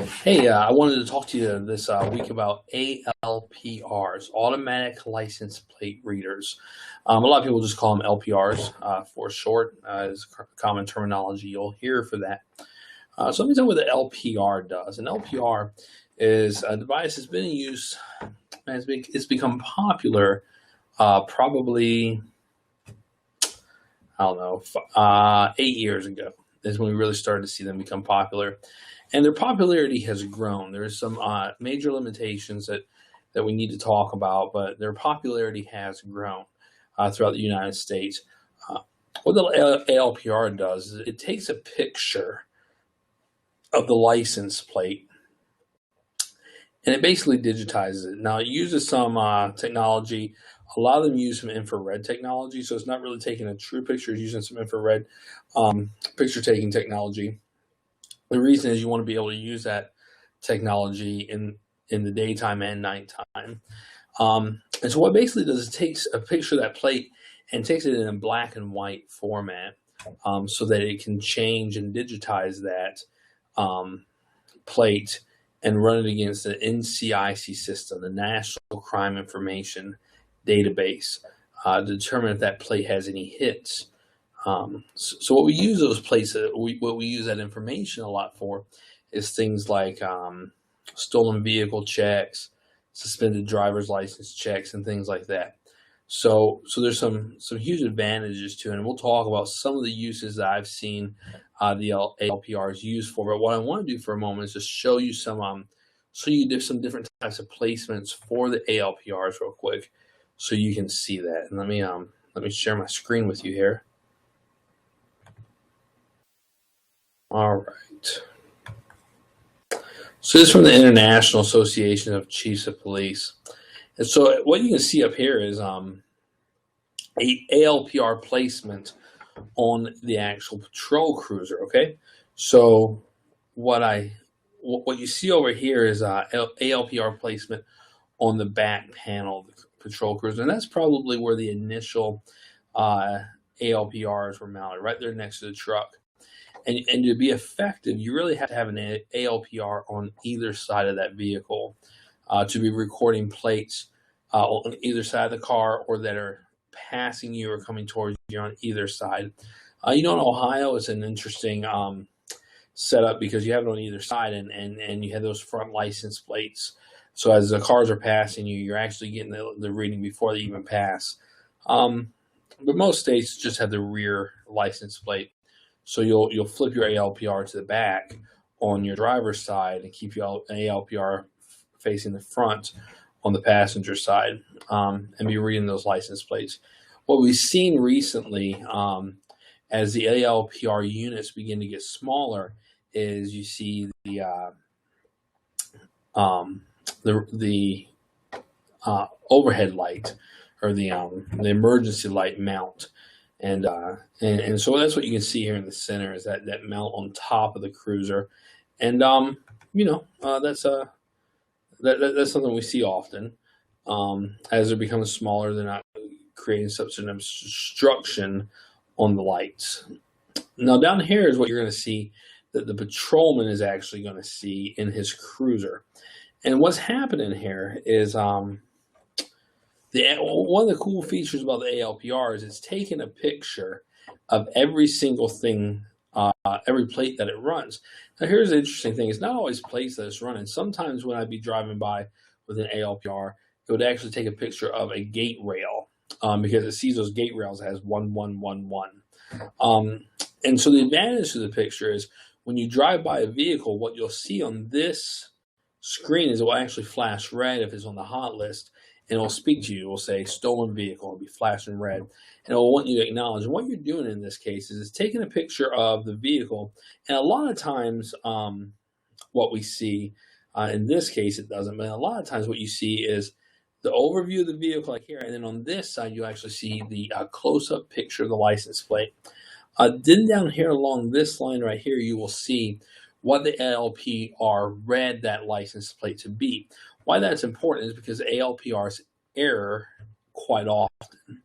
Hey, I wanted to talk to you this week about ALPRs, automatic license plate readers. A lot of people just call them LPRs for short, is common terminology you'll hear for that. So let me tell you what the LPR does. An LPR is a device that's been in use, it's become popular probably, I don't know, 8 years ago is when we really started to see them become popular. And their popularity has grown. There's some major limitations that we need to talk about, but their popularity has grown throughout the United States. Uh, what the ALPR does is it takes a picture of the license plate and it basically digitizes it. Now, it uses some technology. A lot of them use some infrared technology, so it's not really taking a true picture, it's using some infrared picture taking technology. The reason is you want to be able to use that technology in the daytime and nighttime. And so what it basically does is it takes a picture of that plate and takes it in a black and white format so that it can change and digitize that plate and run it against the NCIC system, the National Crime Information Database, to determine if that plate has any hits. So what we use those plates, what we use that information a lot for is things like stolen vehicle checks, suspended driver's license checks, and things like that. So there's some huge advantages to it, and we'll talk about some of the uses that I've seen the ALPRs used for. But what I want to do for a moment is just show you some different types of placements for the ALPRs real quick, so you can see that. And let me share my screen with you here. All right. So this is from the International Association of Chiefs of Police. And so what you can see up here is a ALPR placement on the actual patrol cruiser. Okay. So what you see over here is ALPR placement on the back panel of the patrol cruiser. And that's probably where the initial ALPRs were mounted, right there next to the truck. And to be effective, you really have to have an ALPR on either side of that vehicle to be recording plates on either side of the car or that are passing you or coming towards you on either side. In Ohio, it's an interesting setup because you have it on either side and you have those front license plates. So as the cars are passing you, you're actually getting the reading before they even pass. But most states just have the rear license plate. So you'll flip your ALPR to the back on your driver's side and keep your ALPR facing the front on the passenger side and be reading those license plates. What we've seen recently as the ALPR units begin to get smaller is you see the overhead light or the emergency light mount. And so that's what you can see here in the center is that mount on top of the cruiser, and that's something we see often. As they're becoming smaller, they're not creating such an obstruction on the lights. Now down here is what you're going to see that the patrolman is actually going to see in his cruiser, and what's happening here is one of the cool features about the ALPR is it's taking a picture of every single thing, every plate that it runs. Now, here's the interesting thing. It's not always plates that it's running. Sometimes when I'd be driving by with an ALPR, it would actually take a picture of a gate rail because it sees those gate rails as 1111. And so the advantage to the picture is when you drive by a vehicle, what you'll see on this screen is it will actually flash red if it's on the hot list, and it'll speak to you. It will say stolen vehicle. It'll be flashing red, and it will want you to acknowledge. And what you're doing in this case is it's taking a picture of the vehicle. And a lot of times what we see, in this case it doesn't, but a lot of times what you see is the overview of the vehicle like here, and then on this side you actually see the close-up picture of the license plate. Then down here along this line right here, you will see what the ALPR read that license plate to be. Why that's important is because ALPRs error quite often.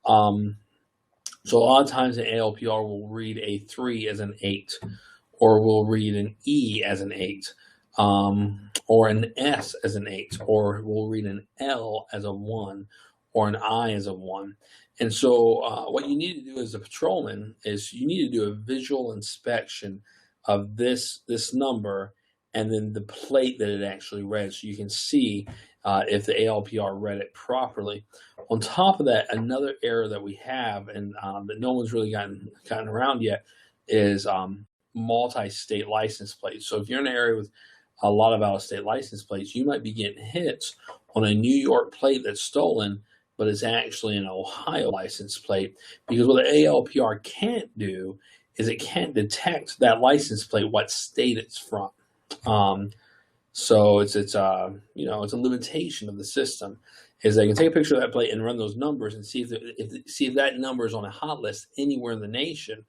So a lot of times an ALPR will read a 3 as an 8, or will read an E as an 8. or an S as an 8, or we'll read an L as a 1, or an I as a 1. And so what you need to do as a patrolman is you need to do a visual inspection of this number and then the plate that it actually read, so you can see if the ALPR read it properly. On top of that, another error that we have, and that no one's really gotten around yet, is multi-state license plates. So if you're in an area with a lot of out-of-state license plates, you might be getting hits on a New York plate that's stolen, but it's actually an Ohio license plate, because what the ALPR can't do is it can't detect that license plate, what state it's from. So it's a limitation of the system, is they can take a picture of that plate and run those numbers and see if that number is on a hot list anywhere in the nation.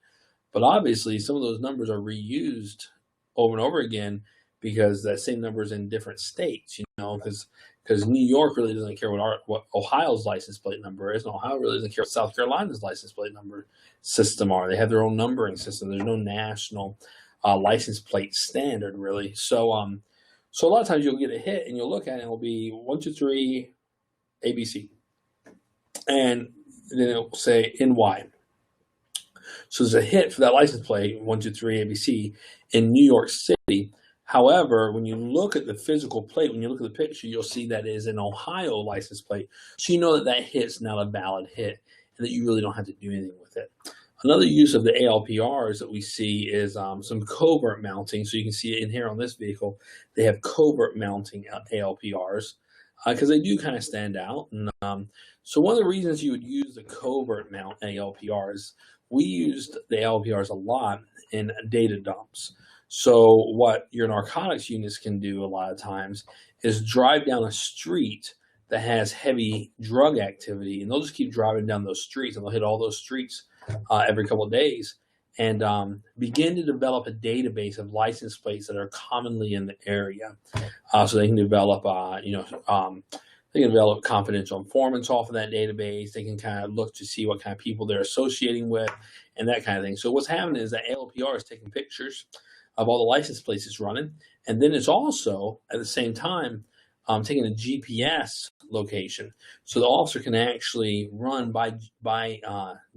But obviously, some of those numbers are reused over and over again because that same number is in different states. Because New York really doesn't care what Ohio's license plate number is, and Ohio really doesn't care what South Carolina's license plate number system are. They have their own numbering system. There's no national license plate standard, really. So a lot of times you'll get a hit and you'll look at it and it'll be 1, 2, 3, ABC. And then it'll say NY. So there's a hit for that license plate, 1, 2, 3, ABC, in New York City. However, when you look at the physical plate, when you look at the picture, you'll see that it is an Ohio license plate. So you know that that hit's not a valid hit and that you really don't have to do anything with it. Another use of the ALPRs that we see is some covert mounting. So you can see it in here on this vehicle. They have covert mounting ALPRs because they do kind of stand out. And so one of the reasons you would use the covert mount ALPRs, we used the ALPRs a lot in data dumps. So what your narcotics units can do a lot of times is drive down a street that has heavy drug activity, and they'll just keep driving down those streets, and they'll hit all those streets every couple of days, and begin to develop a database of license plates that are commonly in the area. So they can develop, they can develop confidential informants off of that database. They can kind of look to see what kind of people they're associating with and that kind of thing. So what's happening is that ALPR is taking pictures of all the license plates it's running, and then it's also, at the same time, taking a GPS location. So the officer can actually run by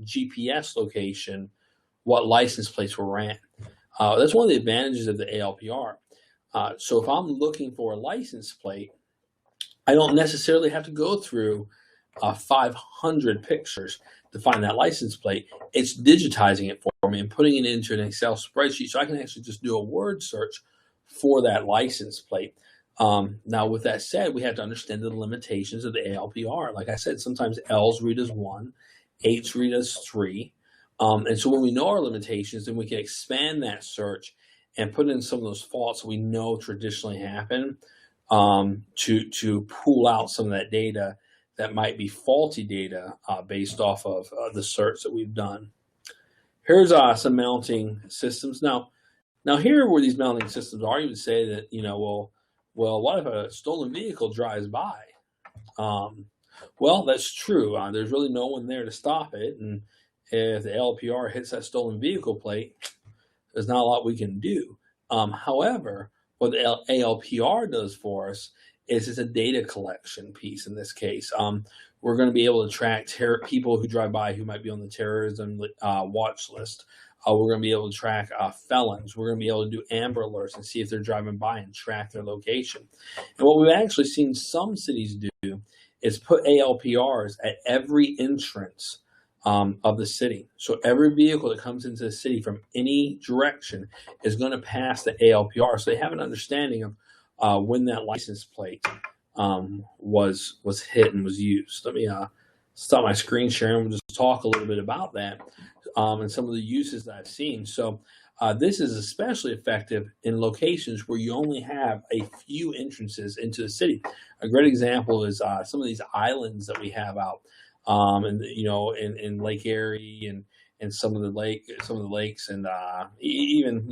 GPS location what license plates were ran. That's one of the advantages of the ALPR. So if I'm looking for a license plate, I don't necessarily have to go through 500 pictures to find that license plate. It's digitizing it for me and putting it into an Excel spreadsheet, so I can actually just do a word search for that license plate. Now, with that said, we have to understand the limitations of the ALPR. Like I said, sometimes L's read as 1, 8's read as 3. And so when we know our limitations, then we can expand that search and put in some of those faults we know traditionally happen to pull out some of that data that might be faulty data based off of the search that we've done. Here's some mounting systems. Now here where these mounting systems are, you would say that, well, what if a stolen vehicle drives by? Well, that's true. There's really no one there to stop it. And if the LPR hits that stolen vehicle plate, there's not a lot we can do. However, what the ALPR does for us is it's a data collection piece in this case. We're going to be able to track people who drive by who might be on the terrorism watch list. We're going to be able to track felons. We're going to be able to do Amber Alerts and see if they're driving by and track their location. And what we've actually seen some cities do is put ALPRs at every entrance of the city. So every vehicle that comes into the city from any direction is going to pass the ALPR. So they have an understanding of when that license plate was hit and was used. Let me stop my screen share and we'll just talk a little bit about that and some of the uses that I've seen. So this is especially effective in locations where you only have a few entrances into the city. A great example is some of these islands that we have out, in Lake Erie and some of the lakes, and even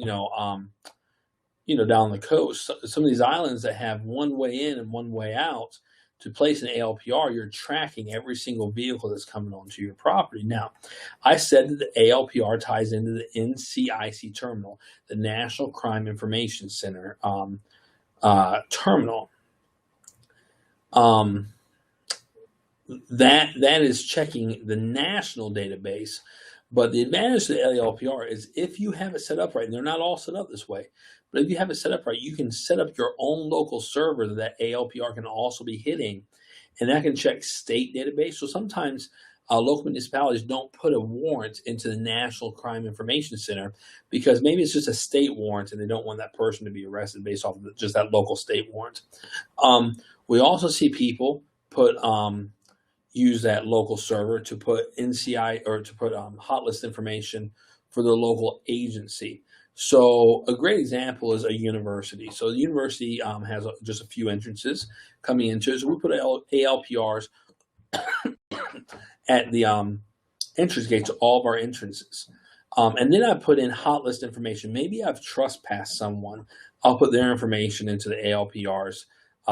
down the coast. Some of these islands that have one way in and one way out. To place an ALPR, you're tracking every single vehicle that's coming onto your property. Now, I said that the ALPR ties into the NCIC terminal, the National Crime Information Center terminal. Um, that is checking the national database. But the advantage to the ALPR is if you have it set up right, and they're not all set up this way, but if you have it set up right, you can set up your own local server that ALPR can also be hitting, and that can check state database. So sometimes local municipalities don't put a warrant into the National Crime Information Center because maybe it's just a state warrant and they don't want that person to be arrested based off of just that local state warrant. We also see people put use that local server to put NCI or to put hot list information for the local agency. So a great example is a university. So the university has just a few entrances coming into it. So we put ALPRs at the entrance gate to all of our entrances. And then I put in hot list information. Maybe I've trespassed someone. I'll put their information into the ALPR's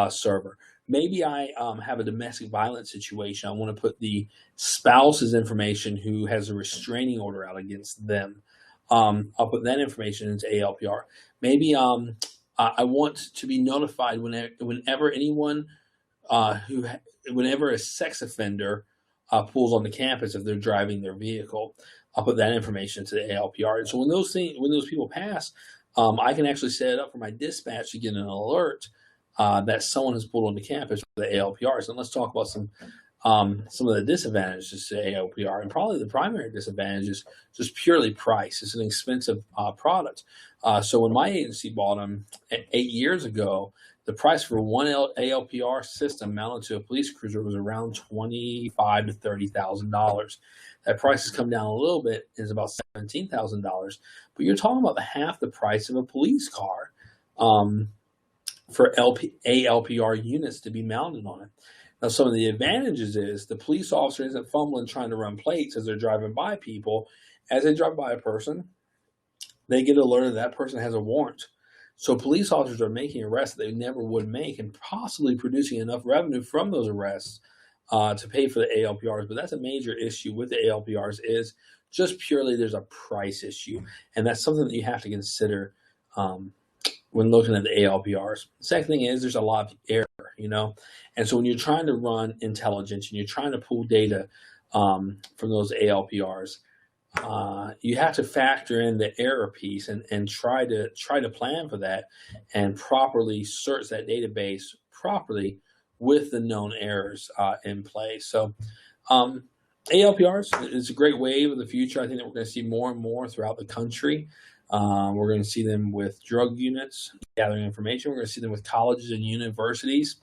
server. Maybe I have a domestic violence situation. I want to put the spouse's information who has a restraining order out against them. I'll put that information into ALPR. Maybe I want to be notified whenever anyone whenever a sex offender pulls on the campus if they're driving their vehicle. I'll put that information to the ALPR. And so when those people pass, I can actually set it up for my dispatch to get an alert that someone has pulled onto campus with the ALPRs. And let's talk about some of the disadvantages to ALPR. And probably the primary disadvantage is just purely price. It's an expensive product. So when my agency bought them 8 years ago, the price for one ALPR system mounted to a police cruiser was around $25,000 to $30,000. That price has come down a little bit; is about $17,000. But you're talking about half the price of a police car for ALPR units to be mounted on it. Now, some of the advantages is the police officer isn't fumbling trying to run plates as they're driving by people. As they drive by a person, they get alerted that person has a warrant. So police officers are making arrests that they never would make and possibly producing enough revenue from those arrests to pay for the ALPRs. But that's a major issue with the ALPRs is just purely there's a price issue. And that's something that you have to consider when looking at the ALPRs. The second thing is there's a lot of error, And so when you're trying to run intelligence and you're trying to pull data from those ALPRs, you have to factor in the error piece and try to plan for that and properly search that database properly with the known errors in place. So ALPRs is a great wave of the future. I think that we're going to see more and more throughout the country. We're going to see them with drug units gathering information. We're going to see them with colleges and universities.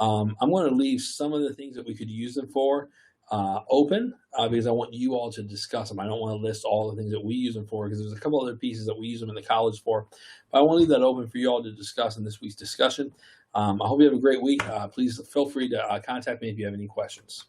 I'm going to leave some of the things that we could use them for open because I want you all to discuss them. I don't want to list all the things that we use them for because there's a couple other pieces that we use them in the college for. But I want to leave that open for you all to discuss in this week's discussion. I hope you have a great week. Please feel free to contact me if you have any questions.